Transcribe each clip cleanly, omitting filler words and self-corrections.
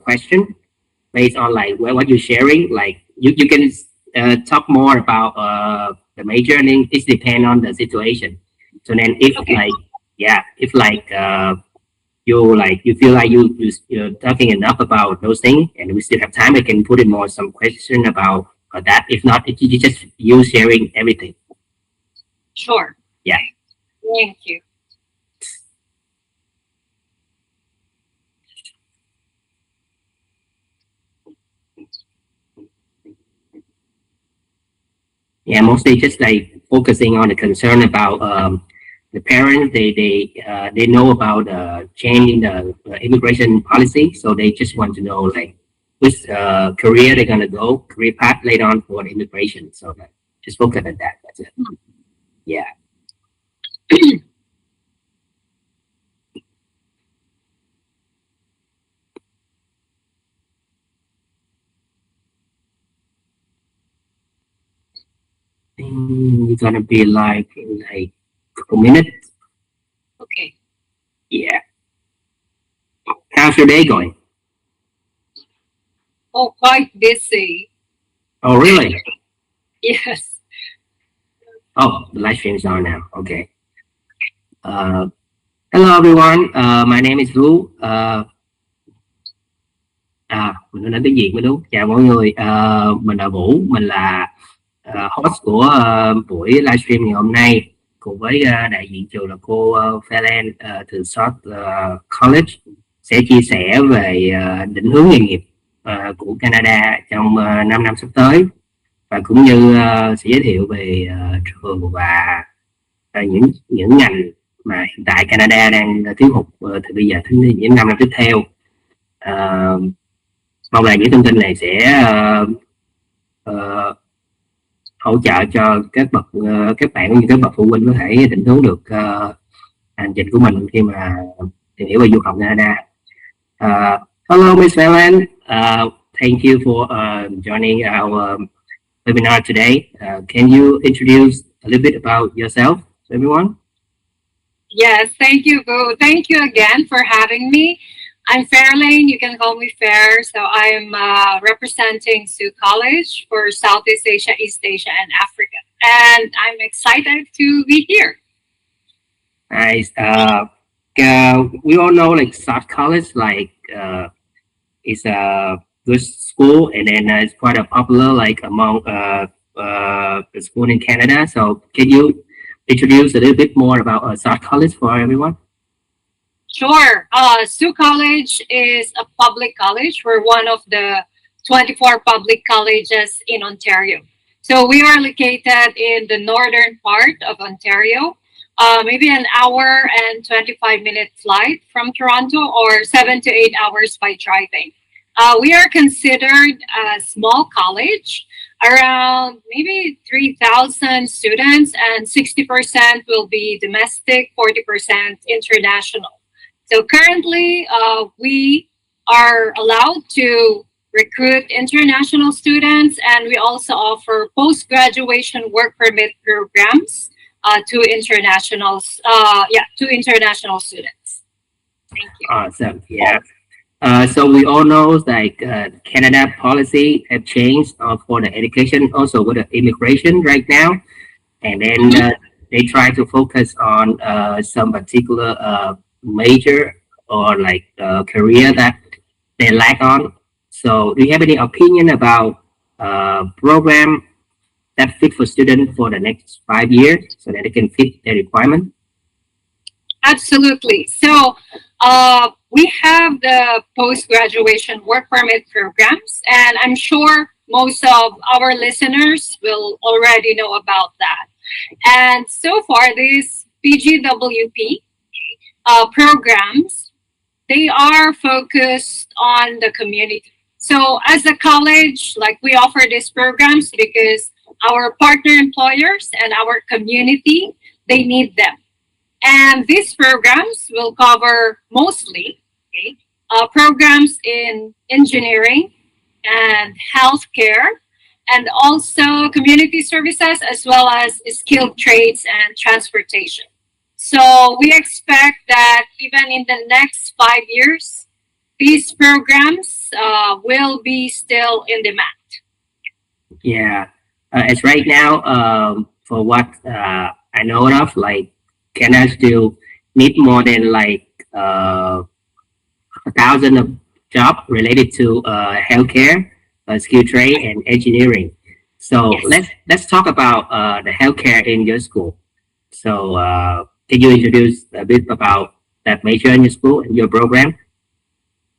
question based on like what you're sharing. Like you can talk more about the major, and then it depends on the situation. So then if like if like you feel like you're talking enough about those things, and we still have time, I can put in more some question about that. If not, you just you sharing everything. Sure. Yeah. Thank you. Yeah, mostly just like focusing on the concern about the parents. They know about change in the immigration policy, so they just want to know like which career they're gonna go, career path later on for the immigration. So just focus on that. That's it. Yeah. It's gonna be like in like a couple minutes. Okay. Yeah. How's your day going? Oh, quite busy. Oh, really? Yes. Oh, the live stream is on now. Okay. Hello everyone. My name is Vũ. Mình nói tiếng Việt mới đúng. Chào mọi người. Mình là Vũ. Mình là host của buổi livestream ngày hôm nay, cùng với đại diện trường là cô Fairlane từ Sault College, sẽ chia sẻ về định hướng nghề nghiệp của Canada trong 5 năm sắp tới, và cũng như sẽ giới thiệu về trường và những ngành mà hiện tại Canada đang thiếu hụt từ bây giờ đến những 5 năm tiếp theo. Mong là những thông tin này sẽ hỗ trợ cho các bạn cũng như các bậc phụ huynh có thể định hướng được hành trình của mình khi mà tìm hiểu về du học Canada. Hello, Ms. Fairlane. Thank you for joining our webinar today. Can you introduce a little bit about yourself to everyone? Yes, thank you, Vu. Thank you again for having me. I'm Fairlane. You can call me Fair. So I'm representing Sault College for Southeast Asia, East Asia, and Africa. And I'm excited to be here. Nice. We all know like Sault College, like it's a good school, and then it's quite a popular like among the school in Canada. So can you introduce a little bit more about Sault College for everyone? Sure. Sault College is a public college. We're one of the 24 public colleges in Ontario. So we are located in the northern part of Ontario, maybe an hour and 25-minute flight from Toronto, or 7 to 8 hours by driving. We are considered a small college, around maybe 3,000 students, and 60% will be domestic, 40% international. So currently, we are allowed to recruit international students, and we also offer post-graduation work permit programs to international students. Thank you. Awesome. Yeah. So we all know like Canada policy have changed for the education, also with the immigration right now, and then they try to focus on some particular major or like career that they lack on. So do you have any opinion about program that fit for students for the next 5 years so that they can fit their requirement? Absolutely. So we have the post-graduation work permit programs, and I'm sure most of our listeners will already know about that. And so far, these PGWP programs, they are focused on the community. So as a college, like we offer these programs because our partner employers and our community, they need them. And these programs will cover mostly programs in engineering and healthcare, and also community services, as well as skilled trades and transportation. So we expect that even in the next 5 years, these programs will be still in demand. Yeah, as right now, for what I know of, like Canada still need more than like 1,000 of jobs related to healthcare, skill trade, and engineering. So let's talk about the healthcare in your school. So can you introduce a bit about that major in your school and your program?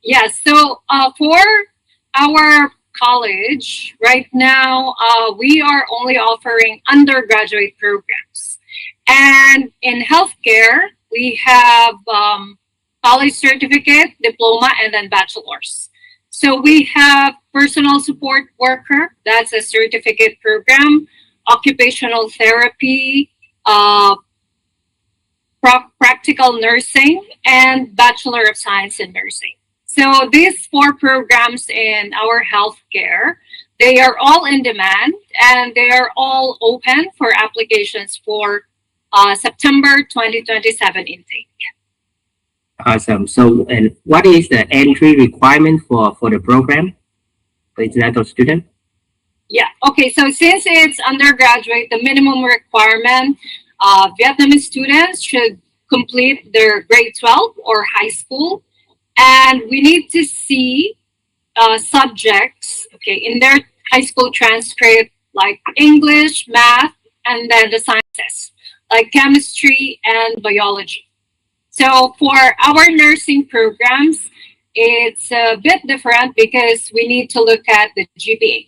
Yes. So for our college right now, we are only offering undergraduate programs, and in healthcare we have college certificate, diploma, and then bachelor's. So we have personal support worker, that's a certificate program, occupational therapy, practical nursing, and Bachelor of Science in Nursing. So these 4 programs in our healthcare, they are all in demand and they are all open for applications for September 2027 intake. Awesome. So, and what is the entry requirement for the program for international student? Yeah. Okay. So since it's undergraduate, the minimum requirement, Vietnamese students should complete their grade 12 or high school, and we need to see subjects, okay, in their high school transcript like English, math, and then the sciences like chemistry and biology. So for our nursing programs, it's a bit different because we need to look at the GPA.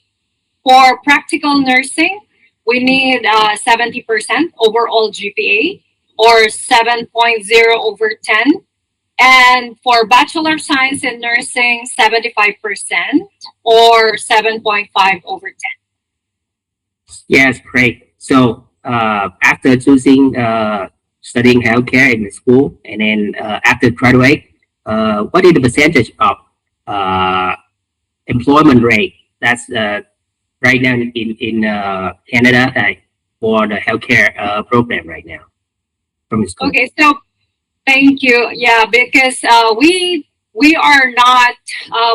For practical nursing, we need 70% overall GPA or 7.0 over 10. And for Bachelor of Science in Nursing, 75% or 7.5 over 10. Yes, great. So after choosing studying healthcare in the school, and then after graduate, what is the percentage of employment rate that's right now in Canada for the healthcare program right now from the school? Okay, so thank you. Yeah, because we are not,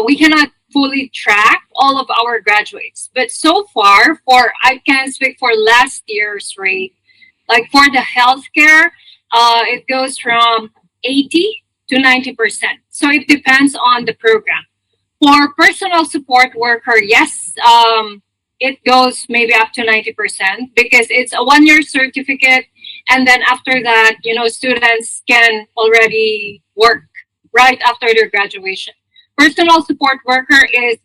we cannot fully track all of our graduates. But so far, I can speak for last year's rate. Like for the healthcare, it goes from 80 to 90%. So it depends on the program. For personal support worker, yes, it goes maybe up to 90% because it's a 1-year certificate. And then after that, students can already work right after their graduation. Personal support worker is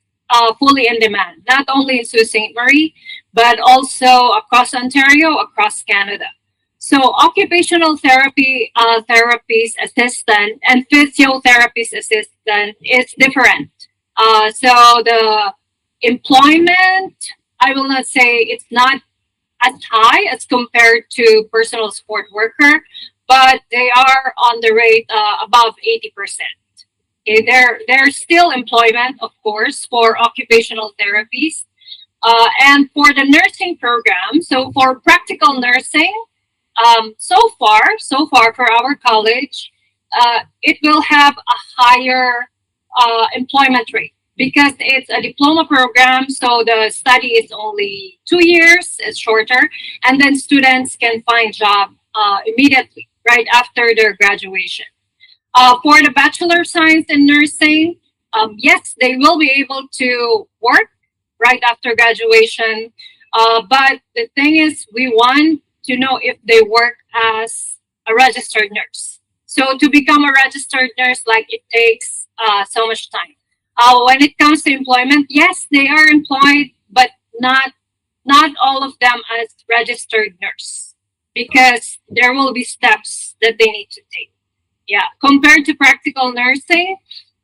fully in demand, not only in Sault Ste. Marie, but also across Ontario, across Canada. So occupational therapy therapist assistant and physiotherapist assistant is different. So the employment, I will not say it's not as high as compared to personal support worker, but they are on the rate above 80%. Okay, there's still employment, of course, for occupational therapies. And for the nursing program, so for practical nursing, so far for our college, it will have a higher employment rate because it's a diploma program. So the study is only 2 years, it's shorter, and then students can find job immediately right after their graduation. For the Bachelor of Science in Nursing, yes, they will be able to work right after graduation. But the thing is, we want to know if they work as a registered nurse. So to become a registered nurse, like it takes so much time. When it comes to employment, yes, they are employed, but not all of them as registered nurse because there will be steps that they need to take. Yeah, compared to practical nursing,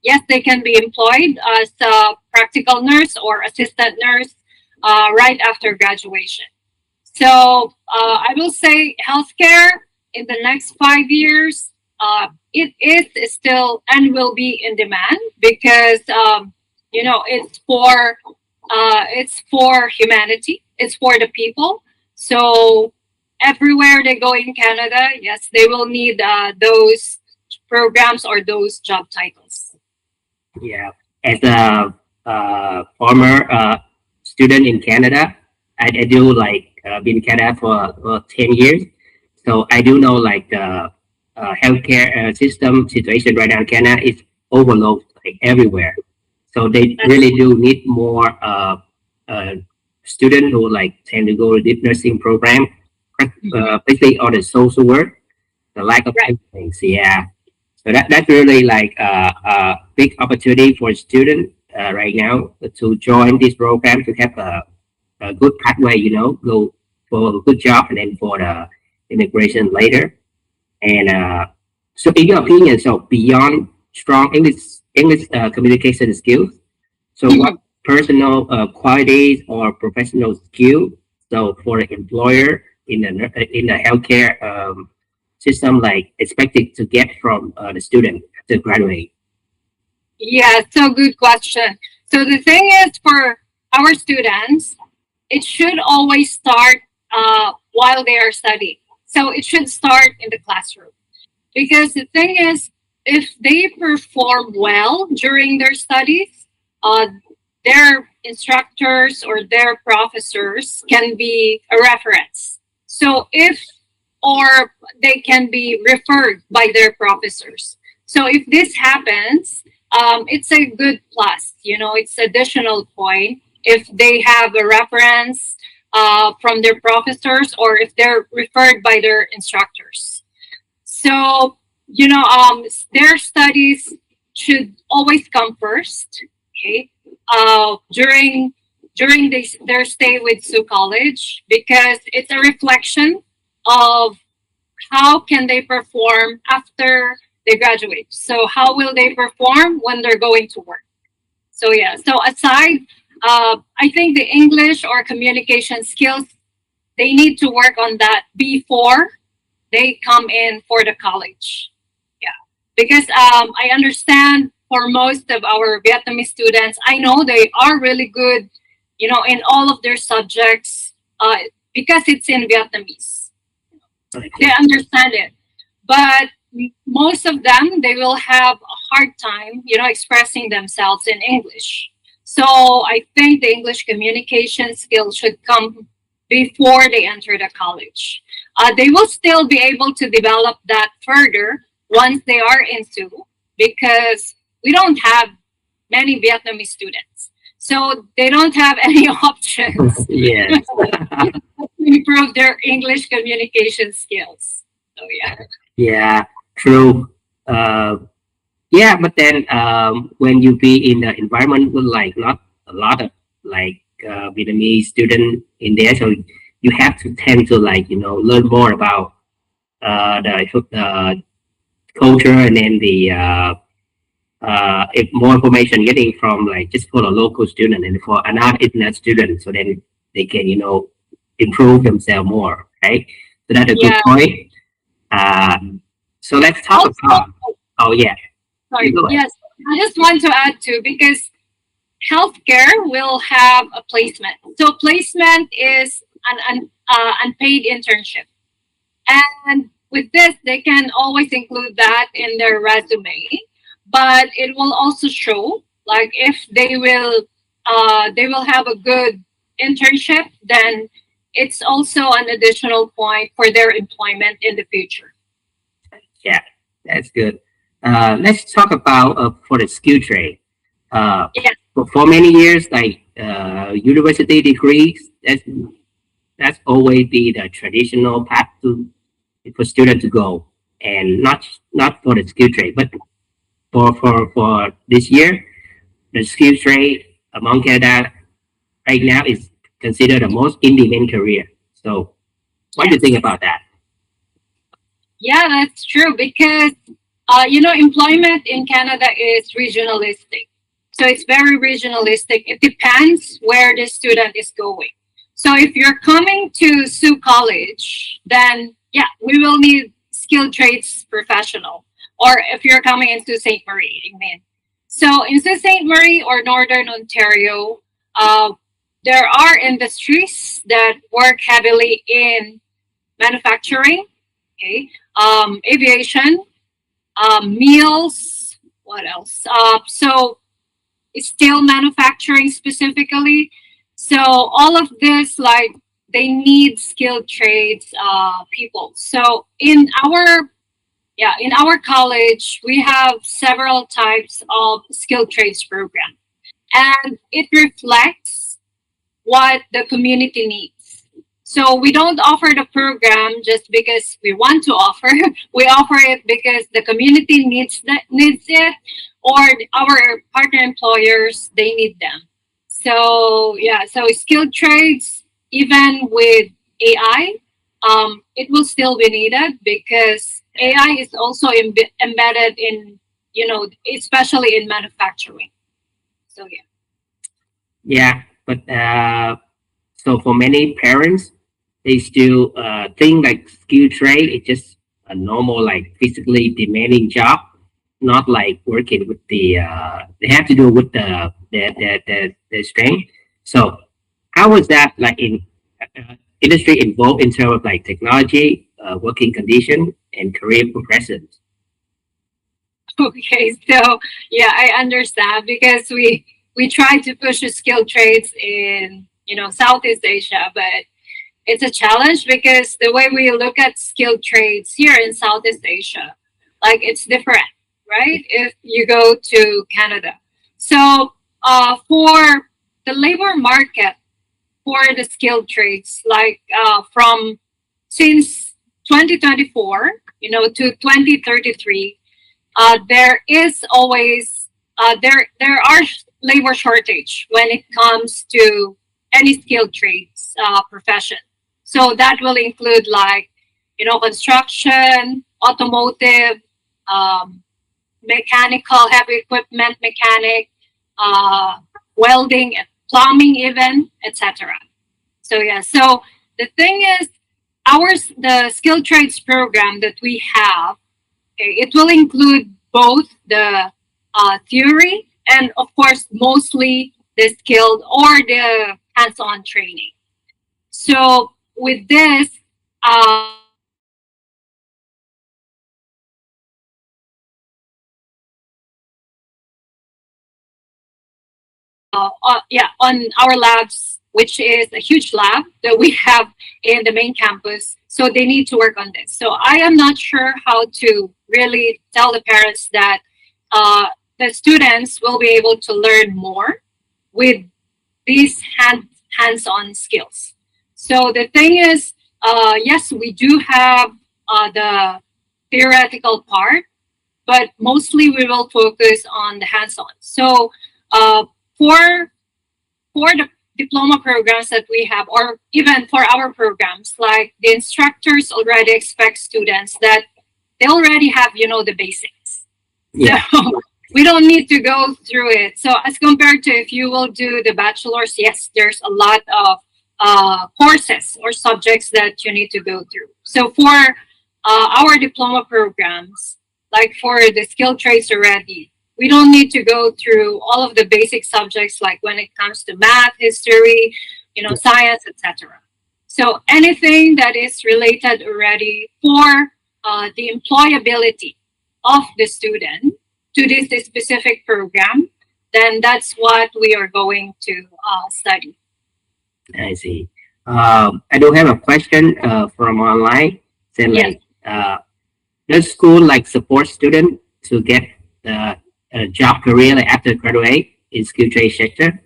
yes, they can be employed as a practical nurse or assistant nurse right after graduation. So I will say healthcare in the next 5 years, it is still and will be in demand because it's for humanity, it's for the people. So everywhere they go in Canada, yes, they will need those programs or those job titles. Yeah, as a former student in Canada, I do like been in Canada for 10 years, so I do know like the healthcare system situation right now in Canada is overloaded like everywhere. So they really do need more students who like tend to go to this nursing program, basically on the social work, the lack of things. Yeah. So that's really like a big opportunity for students right now to join this program to have a good pathway, you know, go for a good job and then for the immigration later. And so in your opinion, so beyond strong English communication skills, so what personal qualities or professional skill, so for the employer in the healthcare system, like expected to get from the student to graduate? Yeah, so good question. So the thing is, for our students, it should always start while they are studying. So it should start in the classroom. Because the thing is, if they perform well during their studies, their instructors or their professors can be a reference. So or they can be referred by their professors. So if this happens, it's a good plus, you know, it's additional point if they have a reference from their professors or if they're referred by their instructors. So, you know, their studies should always come first, okay, during their stay with Sault College, because it's a reflection of how can they perform after they graduate. So how will they perform when they're going to work? So yeah, so aside, I think the English or communication skills, they need to work on that before they come in for the college. Yeah, because I understand for most of our Vietnamese students, I know they are really good, you know, in all of their subjects because it's in Vietnamese. They understand it, but most of them, they will have a hard time, you know, expressing themselves in English. So I think the English communication skills should come before they enter the college. They will still be able to develop that further once they are in Sault, because we don't have many Vietnamese students. So they don't have any options to improve their English communication skills. So yeah. Yeah, true. Yeah, but then when you be in the environment with like not a lot of like Vietnamese student in there, so you have to tend to like, you know, learn more about the culture, and then the if more information getting from like just for a local student and for another internet student, so then they can, you know, improve themselves more, right? So that's a good point. So let's talk about. Oh yeah. Sorry. Yes, I just want to add too, because healthcare will have a placement. So placement is an unpaid internship, and with this, they can always include that in their resume. But it will also show, like, if they will have a good internship, then it's also an additional point for their employment in the future. Yeah, that's good. Let's talk about for the skill trade. For many years, like university degrees, that's always be the traditional path for students to go, and not for the skill trade, but for this year, the skill trade among Canada right now is considered the most in-demand career. So, what do you think about that? Yeah, that's true, because you know, employment in Canada is regionalistic. So it's very regionalistic. It depends where the student is going. So if you're coming to Sault College, then yeah, we will need skilled trades professional. Or if you're coming into St. Marie, I mean. So in St. Marie or Northern Ontario, there are industries that work heavily in manufacturing, okay, aviation, meals, what else? So steel manufacturing specifically. So all of this, like, they need skilled trades people. So in our college, we have several types of skilled trades program, and it reflects what the community needs. So we don't offer the program just because we want to offer. We offer it because the community needs it, or our partner employers, they need them. So yeah, so skilled trades, even with AI, it will still be needed because AI is also embedded in, especially in manufacturing. So yeah. Yeah, but so for many parents, they still think like skill trade is just a normal, like physically demanding job, not like working with the. They have to do it with the strength. So how was that like in industry involved in terms of like technology, working condition, and career progression? Okay, so yeah, I understand because we try to push the skilled trades in Southeast Asia, but it's a challenge because the way we look at skilled trades here in Southeast Asia, like, it's different, right? If you go to Canada, so for the labor market for the skilled trades, like from since 2024, to 2033. There is always there are labor shortage when it comes to any skilled trades profession. So that will include, like, construction, automotive, mechanical, heavy equipment mechanic, welding, plumbing, even, etc. So yeah, so the thing is, the skilled trades program that we have, okay, it will include both the theory and, of course, mostly the skilled or the hands-on training. So with this, on our labs, which is a huge lab that we have in the main campus. So they need to work on this. So I am not sure how to really tell the parents that the students will be able to learn more with these hands-on skills. So the thing is, yes, we do have the theoretical part, but mostly we will focus on the hands-on. So for the diploma programs that we have, or even for our programs, like, the instructors already expect students that they already have, the basics. Yeah. So we don't need to go through it. So as compared to if you will do the bachelor's, yes, there's a lot of courses or subjects that you need to go through. So for our diploma programs, like for the skilled trades already, we don't need to go through all of the basic subjects, like when it comes to math, history, science, etc. So anything that is related already for the employability of the student to this specific program, then that's what we are going to study. I see. I do have a question from online. Saying, Yes. like, does school like support student to get a job career like after graduate in skilled trade sector?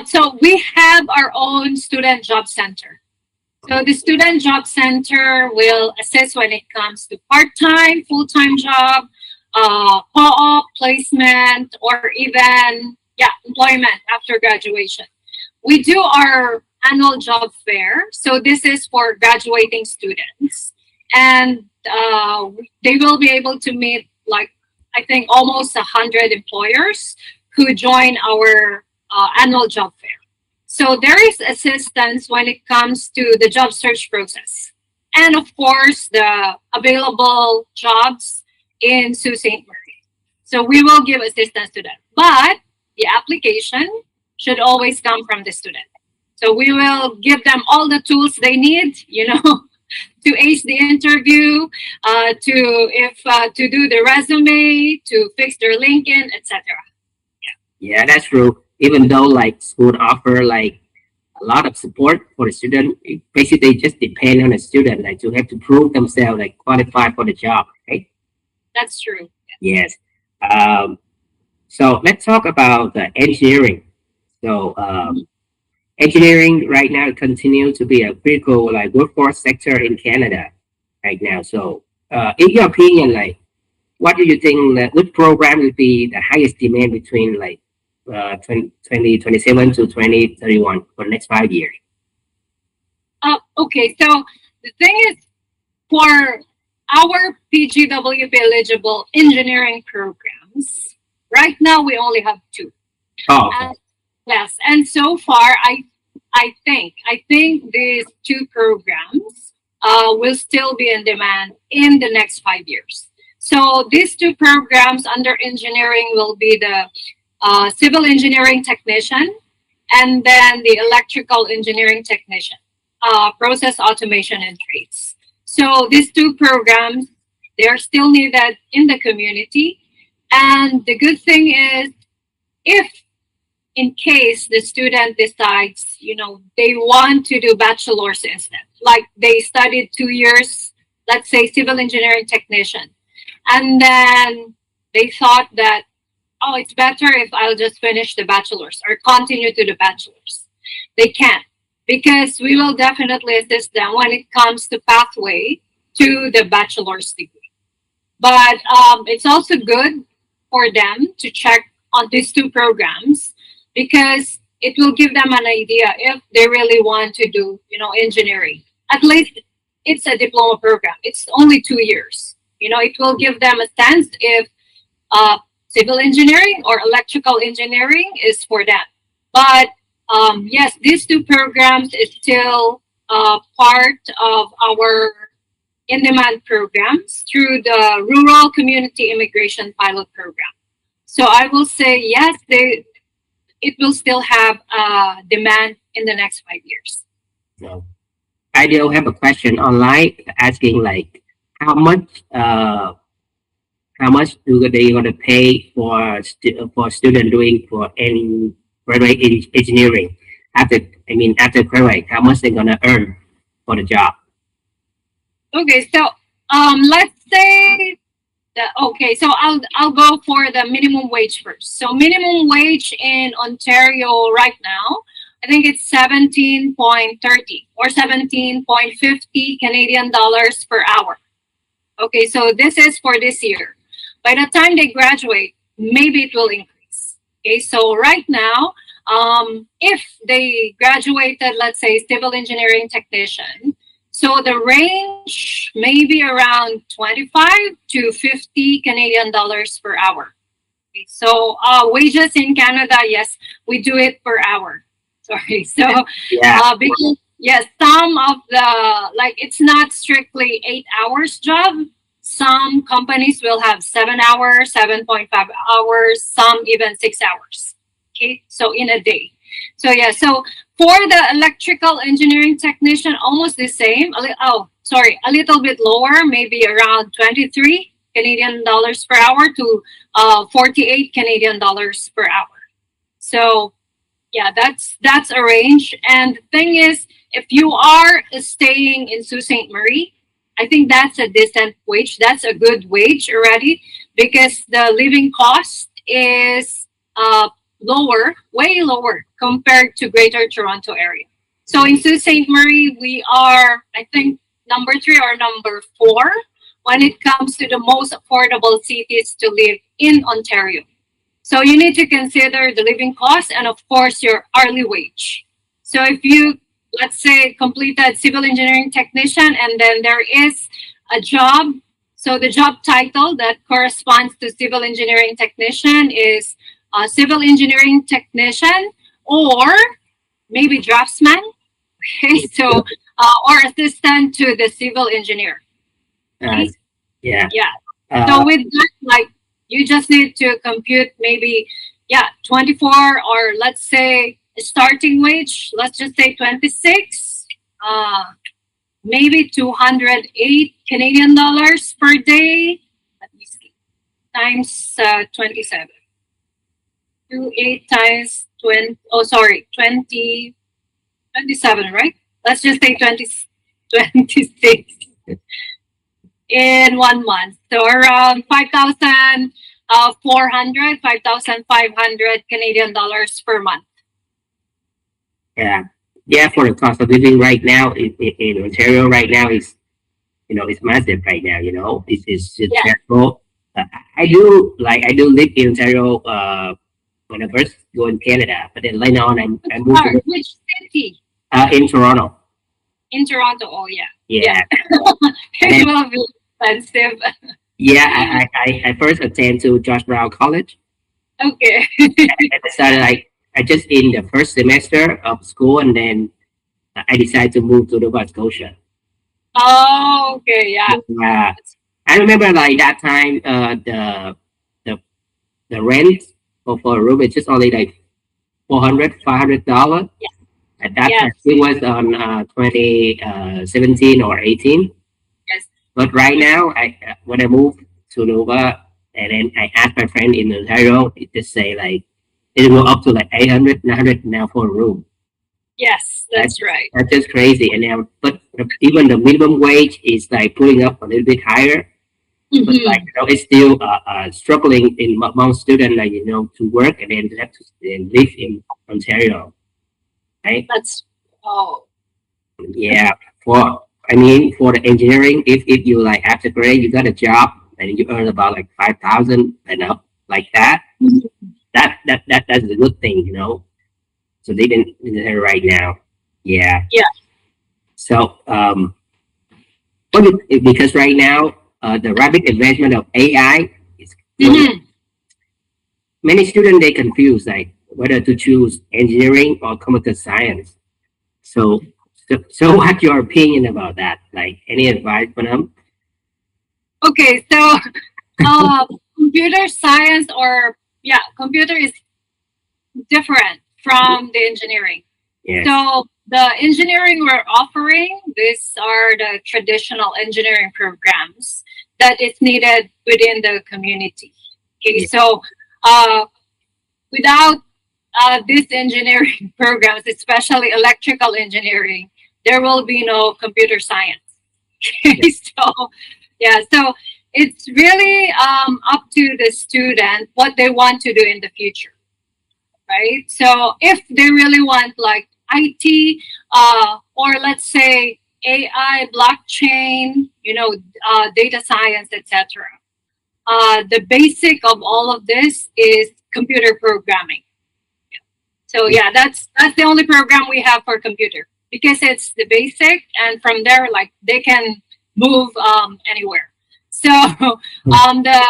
So we have our own student job center. So the student job center will assist when it comes to part-time, full-time job, co-op, placement, or even employment after graduation. We do our annual job fair. So this is for graduating students, and they will be able to meet, like, I think almost 100 employers who join our annual job fair. So there is assistance when it comes to the job search process. And of course, the available jobs in Sault Ste. Marie. So we will give assistance to them. But the application should always come from the student. So we will give them all the tools they need, to ace the interview, to do the resume, to fix their LinkedIn, etc. Yeah. Yeah, that's true. Even though like school offer like a lot of support for the student, it basically just depend on the student, like to have to prove themselves like qualified for the job, right? That's true. Yes. Um, so let's talk about the engineering. So engineering right now continues to be a critical like workforce sector in Canada right now. So in your opinion, like what do you think that which program will be the highest demand between like 2027 to 2031 for the next 5 years? Okay, so the thing is, for our PGW eligible engineering programs, right now we only have two. Oh, okay. Yes, and so far, I think these two programs will still be in demand in the next 5 years. So these two programs under engineering will be the civil engineering technician and then the electrical engineering technician, process automation and trades. So these two programs, they are still needed in the community. And the good thing is, if in case the student decides, they want to do bachelor's instead, like they studied 2 years, let's say civil engineering technician, and then they thought that, oh, it's better if I'll just finish the bachelor's or continue to the bachelor's. They can't, because we will definitely assist them when it comes to pathway to the bachelor's degree. But it's also good for them to check on these two programs, because it will give them an idea if they really want to do, engineering. At least it's a diploma program. It's only 2 years. It will give them a sense if civil engineering or electrical engineering is for them. But yes, these two programs is still part of our in-demand programs through the Rural Community Immigration Pilot Program. So I will say yes, it will still have demand in the next 5 years. So I do have a question online asking like how much do they going to pay for student doing for any graduate engineering after graduate? How much they gonna earn for the job? Okay, so let's say so I'll go for the minimum wage first. So minimum wage in Ontario right now, I think it's 17.30 or 17.50 Canadian dollars per hour. Okay, so this is for this year. By the time they graduate, maybe it will increase. Okay, so right now, if they graduated, let's say civil engineering technician, so the range may be around 25 to 50 Canadian dollars per hour. Okay, so wages in Canada, yes, we do it per hour. Sorry, so Yeah. because yes, some of the, like, it's not strictly 8 hours job. Some companies will have 7 hours, 7.5 hours, some even 6 hours. Okay, so in a day. So yeah, so for the electrical engineering technician, almost the same. A little bit lower, maybe around 23 Canadian dollars per hour to 48 Canadian dollars per hour. So yeah, that's a range. And the thing is, if you are staying in Sault Ste. Marie, I think that's a decent wage. That's a good wage already, because the living cost is lower, way lower compared to Greater Toronto area. So in Sault Ste. Marie, we are, I think, number 3 or number 4 when it comes to the most affordable cities to live in Ontario. So you need to consider the living cost and of course your hourly wage. So if you, let's say, completed civil engineering technician and then there is a job, so the job title that corresponds to civil engineering technician is civil engineering technician or maybe draftsman. Okay, so or assistant to the civil engineer. Okay? Yeah. So with that, like, you just need to compute maybe 24, or let's say starting wage, let's just say 26, maybe 208 Canadian dollars per day. Let me see, times 27. 28 times 20. Oh, sorry, 20, 27, right? Let's just say 20, 26 in 1 month. So around 5,400, 5,500 Canadian dollars per month. Yeah, yeah. For the cost of living right now in Ontario right now is, it's massive right now. It's Yeah. terrible. I do live in Ontario when I first go in Canada, but then later on I moved to Which city? in Toronto. In Toronto. Oh, yeah. Yeah, It will be expensive. yeah. I first attend to George Brown College. Okay. I decided I just in the first semester of school, and then I decided to move to Nova Scotia. Oh, okay. Yeah. Yeah, I remember like that time, the the rent for a room is just only like $400, $500. Yeah. At that Yes. time, it was on 2017 or 18. Yes. But right now, when I moved to Nova, and then I asked my friend in Ontario, it just say like it will go up to like 800, 900 now for a room. Yes, that's right. That's just crazy. And now, but even the minimum wage is like putting up a little bit higher. But Mhm. like it's still struggling among students, like to work and then have to live in Ontario, right? That's Yeah. For the engineering, if you like after grade, you got a job and you earn about like 5,000 and up, like that. Mhm. That's a good thing, So they didn't right now. Yeah. Yeah. So because right now the rapid advancement of AI is Mhm. many students they confuse like whether to choose engineering or computer science. So what's your opinion about that? Like any advice for them? Okay, so computer science computer is different from the engineering. Yeah. So the engineering we're offering, these are the traditional engineering programs that is needed within the community. Okay, Yeah. so without these engineering programs, especially electrical engineering, there will be no computer science. Okay, so it's really up to the student what they want to do in the future, right? So if they really want like IT, or let's say AI, blockchain, data science, etc. The basic of all of this is computer programming. So yeah, that's the only program we have for computer because it's the basic, and from there, like they can move anywhere. So the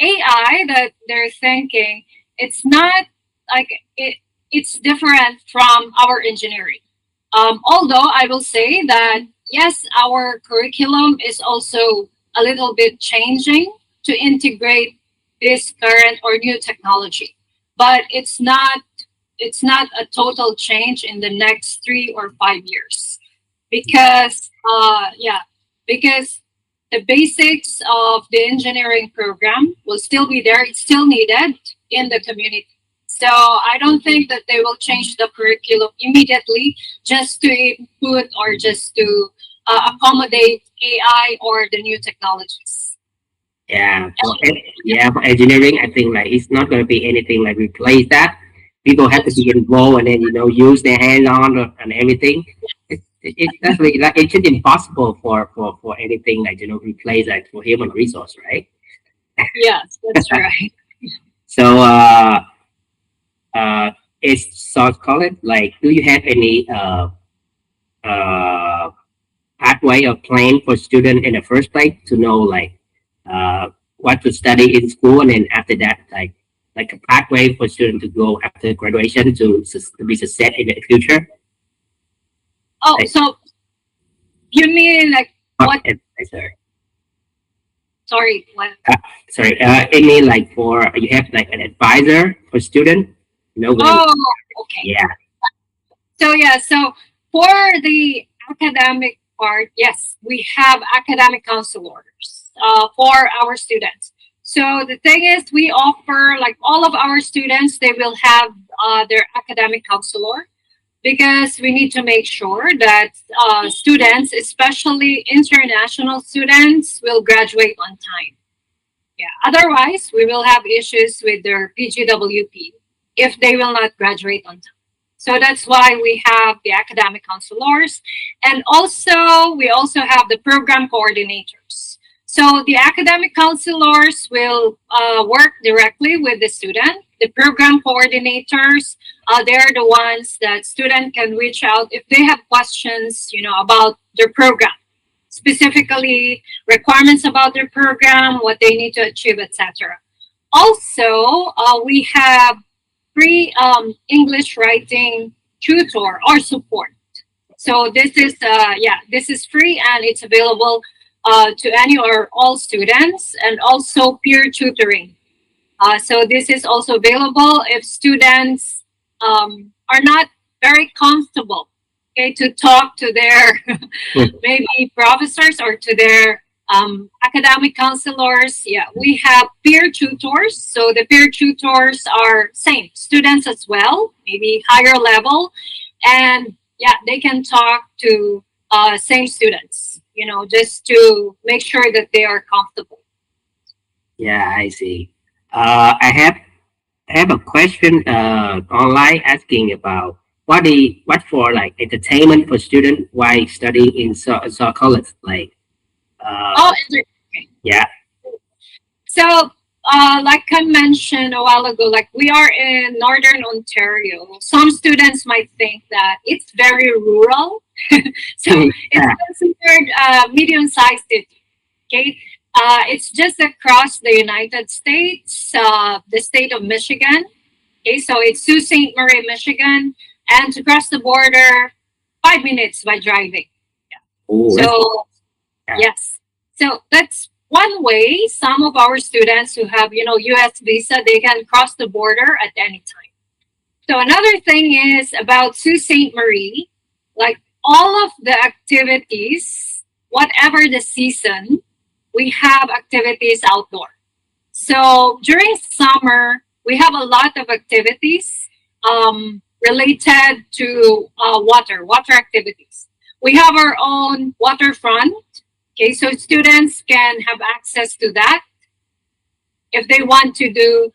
AI that they're thinking, it's not like it's different from our engineering. Although I will say that yes, our curriculum is also a little bit changing to integrate this current or new technology, but it's not a total change in the next 3 or 5 years because because the basics of the engineering program will still be there. It's still needed in the community. So I don't think that they will change the curriculum immediately just to input or just to accommodate AI or the new technologies. Yeah. For engineering, I think like it's not going to be anything like replace that. People have to be involved and then use their hands on and everything. It's definitely like it's just impossible for anything like replace like for human resource, right? Yes, that's right. So it's Sault College. Like, do you have any pathway or plan for students in the first place to know like what to study in school, and then after that like a pathway for students to go after graduation to be success in the future? Oh, so you mean like what? Sorry, what? Any like for you have like an advisor for student? Oh, okay. Yeah. So for the academic part, yes, we have academic counselors for our students. So the thing is, we offer, like, all of our students, they will have their academic counselor, because we need to make sure that students, especially international students, will graduate on time. Yeah. Otherwise, we will have issues with their PGWP if they will not graduate on time. So that's why we have the academic counselors, and also we also have the program coordinators. So the academic counselors will work directly with the student. The program coordinators, they're the ones that student can reach out if they have questions, about their program, specifically requirements about their program, what they need to achieve, etc. Also, we have free English writing tutor or support. So this is free, and it's available to any or all students, and also peer tutoring. So this is also available if students are not very comfortable, okay, to talk to their maybe professors or to their academic counselors. Yeah, we have peer tutors. So the peer tutors are same students as well, maybe higher level, and yeah, they can talk to same students, just to make sure that they are comfortable. Yeah, I see. I have a question online asking about what for like entertainment for students while studying in Sault College, like. Yeah. So, like I mentioned a while ago, like, we are in Northern Ontario. Some students might think that it's very rural. So it's considered a medium-sized city. Okay. It's just across the United States, the state of Michigan. Okay, so it's Sault Ste. Marie, Michigan, and to cross the border, 5 minutes by driving. Yeah. Ooh, so, yes. So that's one way some of our students who have, U.S. visa, they can cross the border at any time. So another thing is about Sault Ste. Marie, like, all of the activities, whatever the season, we have activities outdoor. So during summer, we have a lot of activities related to water activities. We have our own waterfront. Okay, so students can have access to that if they want to do,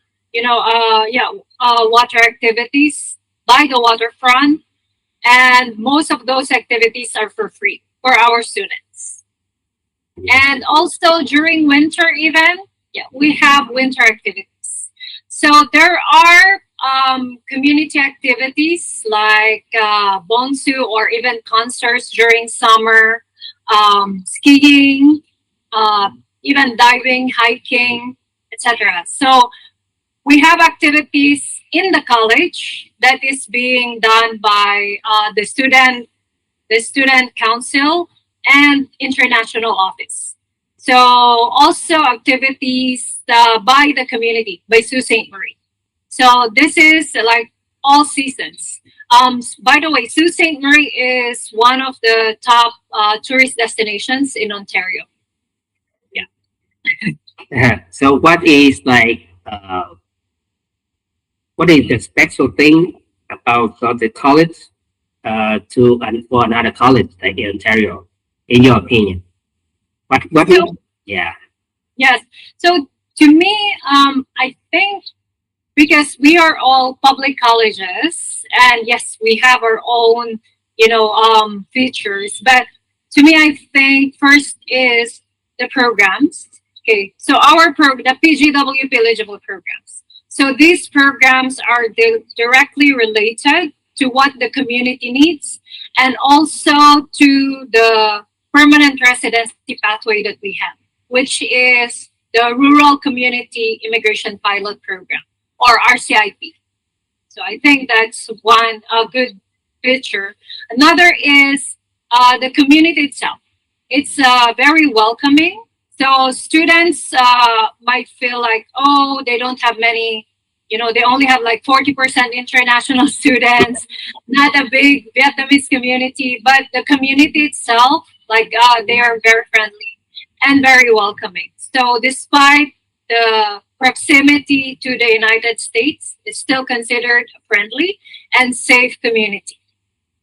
water activities by the waterfront. And most of those activities are for free for our students. And also during winter even, we have winter activities. So there are community activities like bonsu or even concerts during summer, skiing, even diving, hiking, etc. So we have activities in the college that is being done by the student council and international office. So also activities by the community, by Sault Ste. Marie. So this is like all seasons. By the way, Sault Ste. Marie is one of the top tourist destinations in Ontario. Yeah. So what is the special thing about the college for another college like in Ontario, in your opinion? Yeah. Yes. So to me, I think because we are all public colleges, and yes, we have our own, features. But to me, I think first is the programs. Okay, so the PGWP eligible programs. So these programs are directly related to what the community needs, and also to the permanent residency pathway that we have, which is the Rural Community Immigration Pilot Program, or RCIP. So I think that's a good feature. Another is the community itself. It's very welcoming. So students might feel like, oh, they don't have many, they only have like 40% international students, not a big Vietnamese community, but the community itself, like they are very friendly and very welcoming. So despite the proximity to the United States is still considered a friendly and safe community.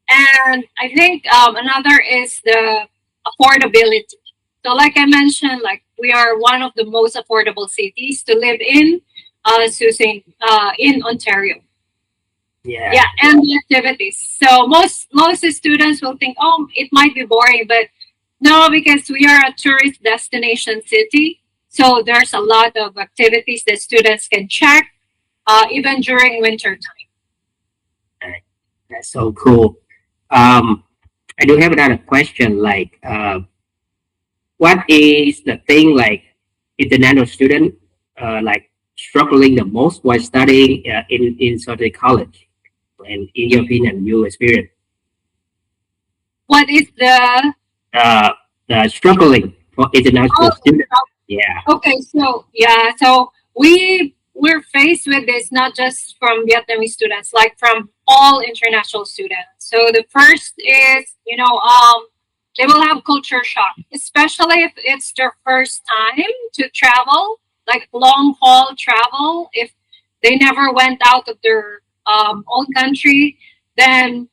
And I think another is the affordability. So like I mentioned, like we are one of the most affordable cities to live in, in Ontario. Yeah, and the activities. So most students will think, oh, it might be boring, but no, because we are a tourist destination city. So there's a lot of activities that students can check, even during winter time. That's so cool. I do have another question. Like, what is the thing like international student like struggling the most while studying in Sault College? And in your opinion, you experience. What is the struggling for international students? Yeah. Okay, so we're faced with this not just from Vietnamese students, like from all international students. So the first is, they will have culture shock, especially if it's their first time to travel, like long haul travel. If they never went out of their own country, then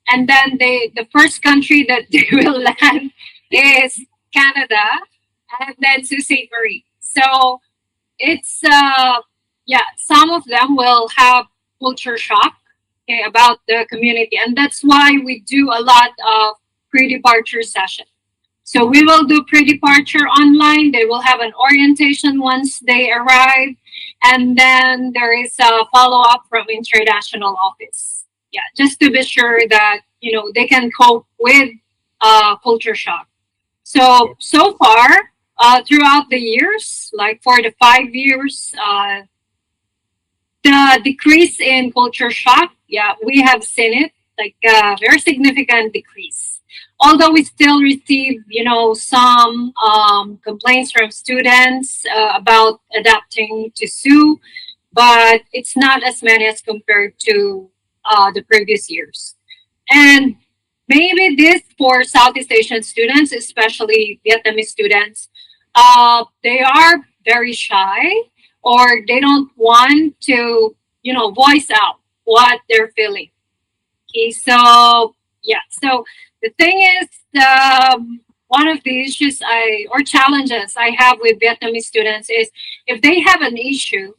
the first country that they will land is Canada, and then Sault Ste. Marie. So it's some of them will have culture shock, okay, about the community, and that's why we do a lot of pre-departure session. So we will do pre-departure online. They will have an orientation once they arrive, and then there is a follow-up from international office. Yeah, just to be sure that they can cope with culture shock. So far, throughout the years, like for the 5 years, the decrease in culture shock, we have seen it, like a very significant decrease. Although we still receive, some complaints from students about adapting to SU, but it's not as many as compared to the previous years. And maybe this for Southeast Asian students, especially Vietnamese students, they are very shy, or they don't want to, voice out what they're feeling. Okay, so the thing is, one of the issues or challenges I have with Vietnamese students is if they have an issue,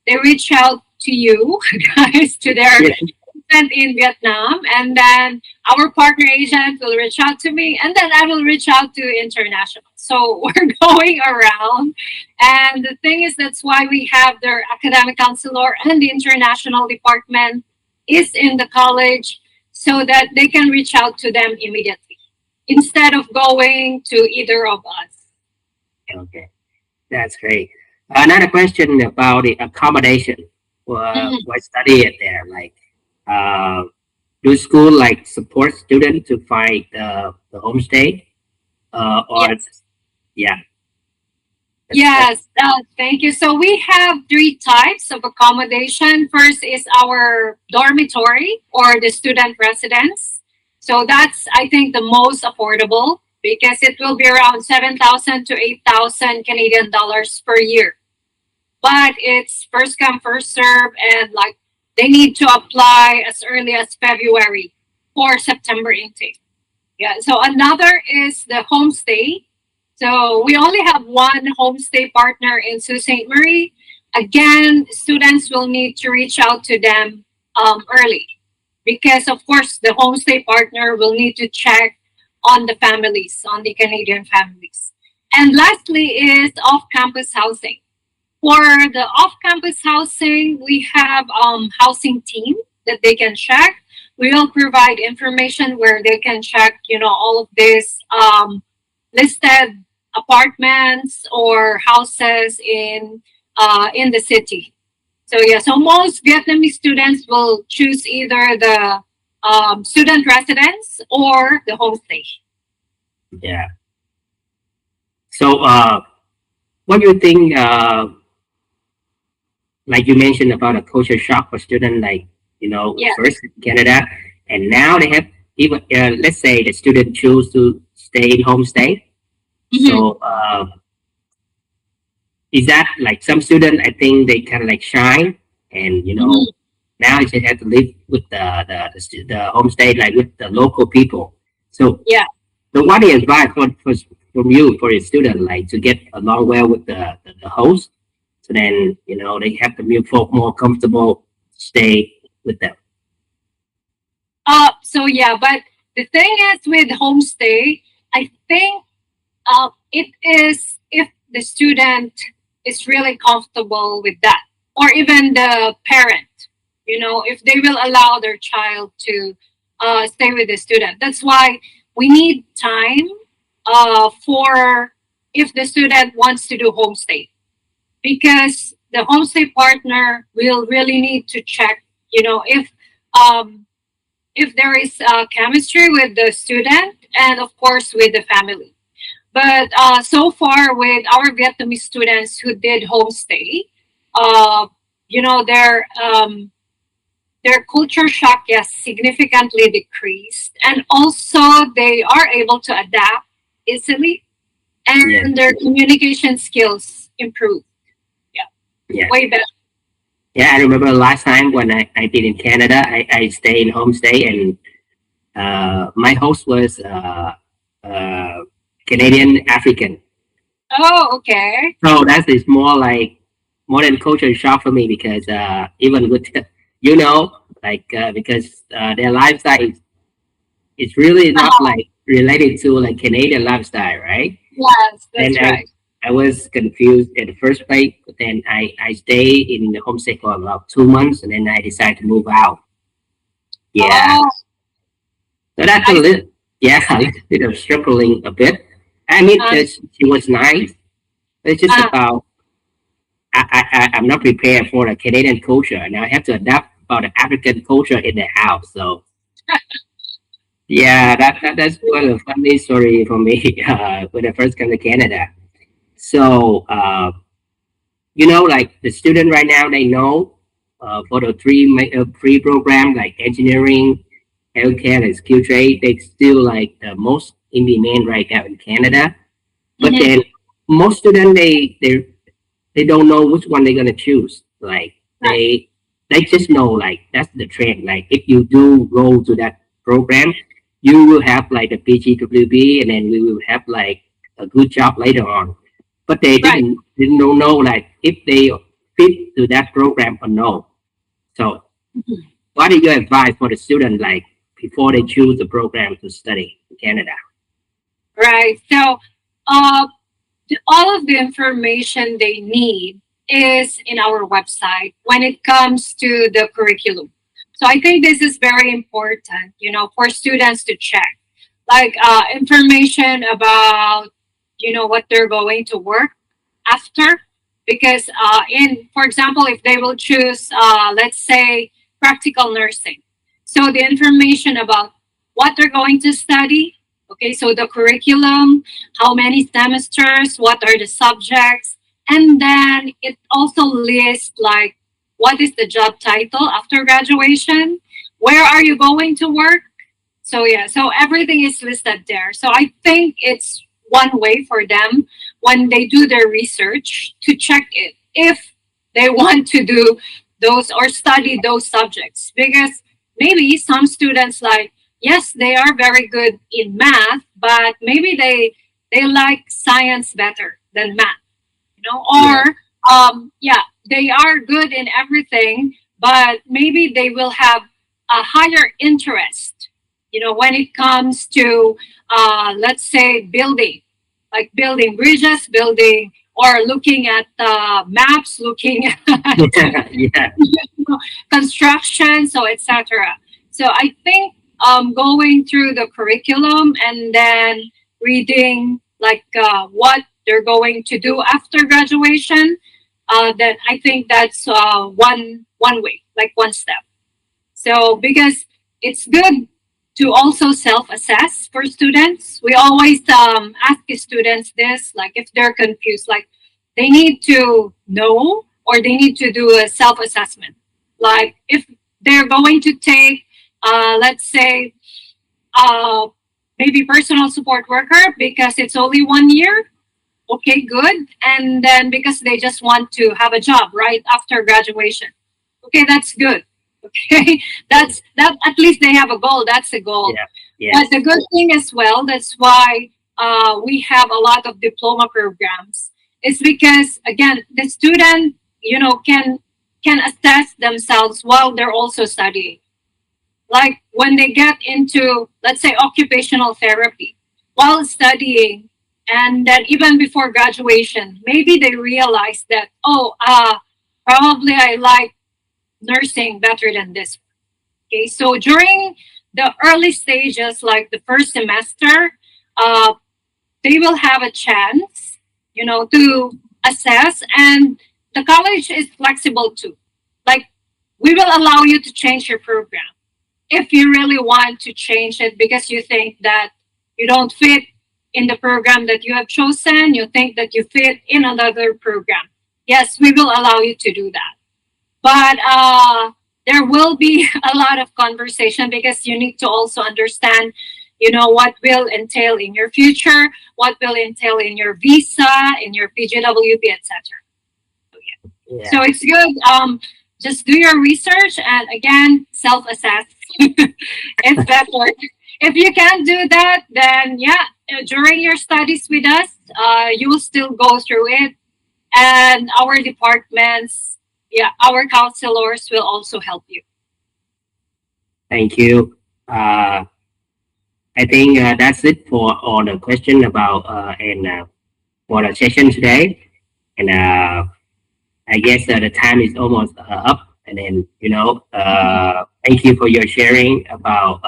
they reach out to you guys, to their agent in Vietnam, and then our partner agent will reach out to me, and then I will reach out to international. So we're going around, and the thing is, that's why we have their academic counselor and the international department is in the college, so that they can reach out to them immediately instead of going to either of us. Okay, that's great. Another question about the accommodation while studying there. Like, do school like support students to find the homestay? Yes, thank you. So we have 3 types of accommodation. First is our dormitory or the student residence. So that's, I think, the most affordable because it will be around 7,000 to 8,000 Canadian dollars per year. But it's first come, first serve, and like they need to apply as early as February for September intake. Yeah. So another is the homestay. So we only have one homestay partner in Sault Ste. Marie. Again, students will need to reach out to them early because, of course, the homestay partner will need to check on the families, on the Canadian families. And lastly is off-campus housing. For the off-campus housing, we have housing team that they can check. We will provide information where they can check, all of this listed apartments or houses in the city. So most Vietnamese students will choose either the student residence or the homestay. Yeah. So what do you think, like you mentioned about a culture shock for students, like, first in Canada, and now they have even, let's say the student choose to stay in homestay. So is that like some students, I think they kind of like shine, and now you just have to live with the homestay, like with the local people. So Yeah. so what is advice from you for your student, like to get along well with the host, so then they have to feel more comfortable to stay with them. So yeah, but the thing is with homestay, I think it is if the student is really comfortable with that, or even the parent, if they will allow their child to stay with the student. That's why we need time for if the student wants to do homestay, because the homestay partner will really need to check, if there is chemistry with the student and of course with the family. But so far with our Vietnamese students who did homestay, their culture shock, yes, significantly decreased, and also they are able to adapt easily, and their communication skills improve. Yeah. Way better. Yeah, I remember last time when I did in Canada, I stayed in homestay, and my host was Canadian African. Oh, okay. So that is more than culture shock for me, because even with because their lifestyle is really not like related to like Canadian lifestyle, right? Yes, that's right. I was confused at the first place, but then I stayed in the homestay for about 2 months, and then I decided to move out. Yeah. Oh, So that's a little bit of struggling a bit. I mean, she was nice. It's just about I'm not prepared for the Canadian culture, and I have to adapt about the African culture in the house. So yeah, that's one of the funny story for me when I first came to Canada. So like the student right now, they know for the three program like engineering, healthcare, and skill trade, they still like the most in demand right now in Canada. But then most students they don't know which one they're gonna choose. Like they just know like that's the trend. Like if you do go to that program, you will have like the PGWB, and then we will have like a good job later on. But they didn't know like if they fit to that program or no. So what is your advice for the student, like before they choose the program to study in Canada? Right. So all of the information they need is in our website when it comes to the curriculum. So I think this is very important, for students to check, like information about, what they're going to work after. Because for example, if they will choose, let's say, practical nursing. So the information about what they're going to study, okay, so the curriculum, how many semesters, what are the subjects, and then it also lists like what is the job title after graduation, where are you going to work. So yeah, so everything is listed there. So I think it's one way for them when they do their research to check it if they want to do those or study those subjects. Because maybe some students, like, yes, they are very good in math, but maybe they like science better than math, or they are good in everything, but maybe they will have a higher interest, when it comes to, let's say, building, like building bridges, building, or looking at maps, looking at construction, so etc. So I think going through the curriculum and then reading like what they're going to do after graduation, then I think that's one way, like one step. So because it's good to also self-assess for students. We always ask the students this, like if they're confused, like they need to know or they need to do a self-assessment. Like if they're going to take, let's say, maybe personal support worker because it's only 1 year, okay, good. And then because they just want to have a job right after graduation. Okay, that's good. Okay, that at least they have a goal. That's a goal. Yeah. Yeah. But the good thing as well, that's why we have a lot of diploma programs. It's because again, the student, can assess themselves while they're also studying. Like when they get into, let's say, occupational therapy while studying, and then even before graduation, maybe they realize that, probably I like nursing better than this. Okay, so during the early stages, like the first semester, they will have a chance, to assess, and the college is flexible too. Like we will allow you to change your program if you really want to change it because you think that you don't fit in the program that you have chosen, you think that you fit in another program. Yes, we will allow you to do that. But there will be a lot of conversation because you need to also understand, what will entail in your future, what will entail in your visa, in your PGWP, etc. Yeah. So it's good. Just do your research and again, self-assess. It's better. If you can't do that, then during your studies with us, you will still go through it. And our departments, our counselors will also help you. Thank you. I think that's it for all the questions about for the session today. And I guess the time is almost up. And then, thank you for your sharing about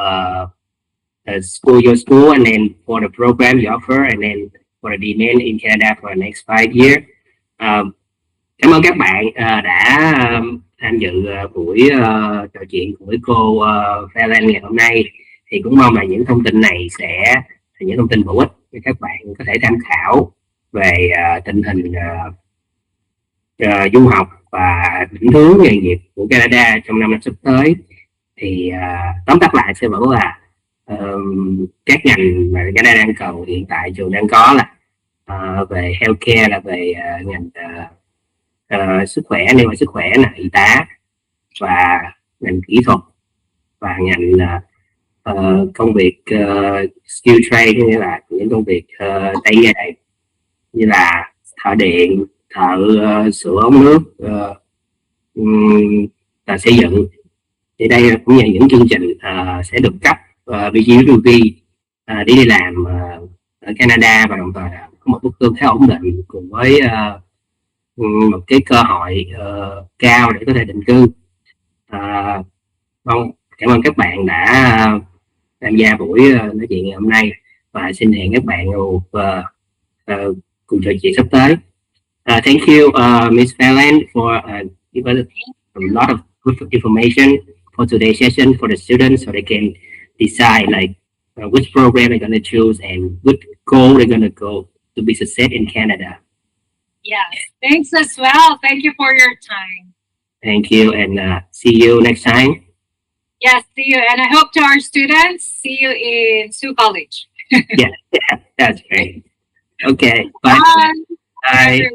your school, and then for the program you offer, and then for the demand in Canada for the next 5 years. Cảm ơn các bạn đã tham dự buổi trò chuyện với cô Fairlane ngày hôm nay. Thì cũng mong là những thông tin này sẽ là những thông tin bổ ích để các bạn có thể tham khảo về tình hình du học và định hướng nghề nghiệp của Canada trong năm sắp tới. Thì tóm tắt lại sẽ vẫn là các ngành mà Canada đang cầu hiện tại trường đang có là về healthcare, là về ngành sức khỏe, liên quan sức khỏe, là y tá, và ngành kỹ thuật, và ngành công việc skill trade, nghĩa là những công việc tay nghề như là thợ điện, thợ sửa ống nước, và xây dựng. Thì đây cũng là những chương trình sẽ được cấp VIapplE để đi làm ở Canada, và đồng thời có một mức lương khá ổn định cùng với một cái cơ hội cao để có thể định cư. Cảm ơn các bạn đã tham gia buổi nói chuyện ngày hôm nay, và xin hẹn các bạn cùng trò chuyện sắp tới. Thank you, Ms. Fairlane, for giving us a lot of good information for today's session for the students, so they can decide like which program they're going to choose and which goal they're going to go to be success in Canada. Yes, thanks as well. Thank you for your time. Thank you, and see you next time. Yes, see you. And I hope to our students, see you in Sault College. Yeah, that's great. Okay, bye. Bye. Bye.